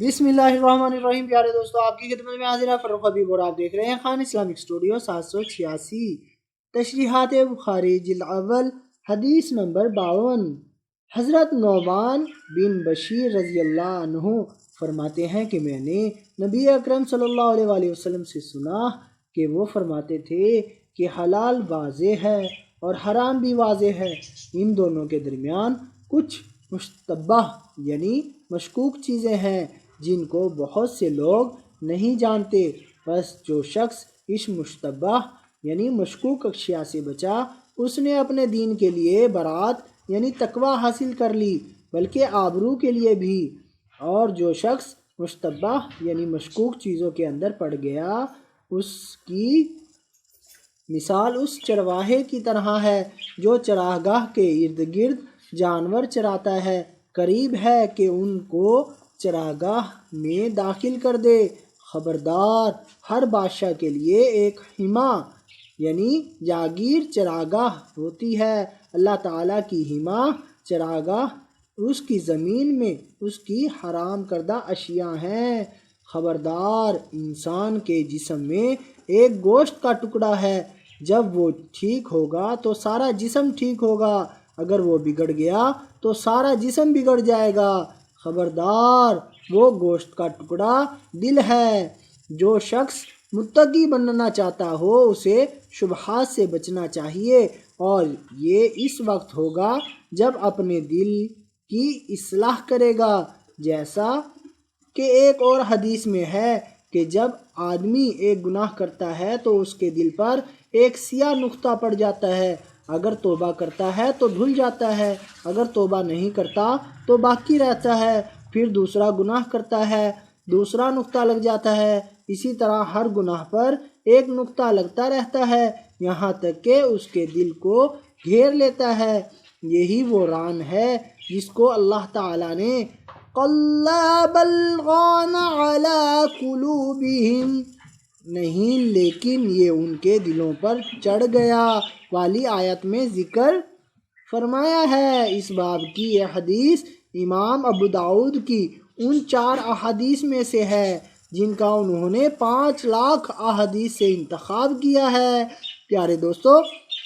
بسم اللہ الرحمن الرحیم۔ پیارے دوستو، آپ کی خدمت میں حاضر ہے فروخ حبیب اور آپ دیکھ رہے ہیں خان اسلامک اسٹوڈیو 786 تشریحات بخاری جلد اول حدیث نمبر 52۔ حضرت نعمان بن بشیر رضی اللہ عنہ فرماتے ہیں کہ میں نے نبی اکرم صلی اللہ علیہ وآلہ وسلم سے سنا کہ وہ فرماتے تھے کہ حلال واضح ہے اور حرام بھی واضح ہے، ان دونوں کے درمیان کچھ مشتبہ یعنی مشکوک چیزیں ہیں جن کو بہت سے لوگ نہیں جانتے۔ بس جو شخص اس مشتبہ یعنی مشکوک اشیاء سے بچا، اس نے اپنے دین کے لیے برات یعنی تقوی حاصل کر لی، بلکہ آبرو کے لیے بھی۔ اور جو شخص مشتبہ یعنی مشکوک چیزوں کے اندر پڑ گیا، اس کی مثال اس چرواہے کی طرح ہے جو چراگاہ کے ارد گرد جانور چراتا ہے، قریب ہے کہ ان کو چراگاہ میں داخل کر دے۔ خبردار، ہر بادشاہ کے لیے ایک حما یعنی جاگیر چراگاہ ہوتی ہے۔ اللہ تعالیٰ کی حما چراگاہ اس کی زمین میں اس کی حرام کردہ اشیاء ہیں۔ خبردار، انسان کے جسم میں ایک گوشت کا ٹکڑا ہے، جب وہ ٹھیک ہوگا تو سارا جسم ٹھیک ہوگا، اگر وہ بگڑ گیا تو سارا جسم بگڑ جائے گا۔ خبردار، وہ گوشت کا ٹکڑا دل ہے۔ جو شخص متقی بننا چاہتا ہو اسے شبہات سے بچنا چاہیے، اور یہ اس وقت ہوگا جب اپنے دل کی اصلاح کرے گا، جیسا کہ ایک اور حدیث میں ہے کہ جب آدمی ایک گناہ کرتا ہے تو اس کے دل پر ایک سیاہ نقطہ پڑ جاتا ہے، اگر توبہ کرتا ہے تو دھل جاتا ہے، اگر توبہ نہیں کرتا تو باقی رہتا ہے، پھر دوسرا گناہ کرتا ہے، دوسرا نقطہ لگ جاتا ہے، اسی طرح ہر گناہ پر ایک نقطہ لگتا رہتا ہے، یہاں تک کہ اس کے دل کو گھیر لیتا ہے۔ یہی وہ ران ہے جس کو اللہ تعالیٰ نے کَلَّا بَلْ رَانَ عَلَىٰ قُلُوبِهِمْ نہیں لیکن یہ ان کے دلوں پر چڑھ گیا والی آیت میں ذکر فرمایا ہے۔ اس باب کی یہ حدیث امام ابو داؤد کی ان 4 احادیث میں سے ہے جن کا انہوں نے 5 لاکھ احادیث سے انتخاب کیا ہے۔ پیارے دوستو،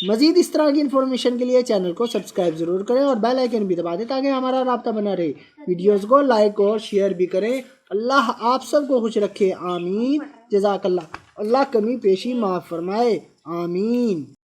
مزید اس طرح کی انفارمیشن کے لیے چینل کو سبسکرائب ضرور کریں اور بیل آئیکن بھی دبا دیں تاکہ ہمارا رابطہ بنا رہے۔ ویڈیوز کو لائک اور شیئر بھی کریں۔ اللہ آپ سب کو خوش رکھے، آمین۔ جزاک اللہ۔ اللہ کمی پیشی معاف فرمائے، آمین۔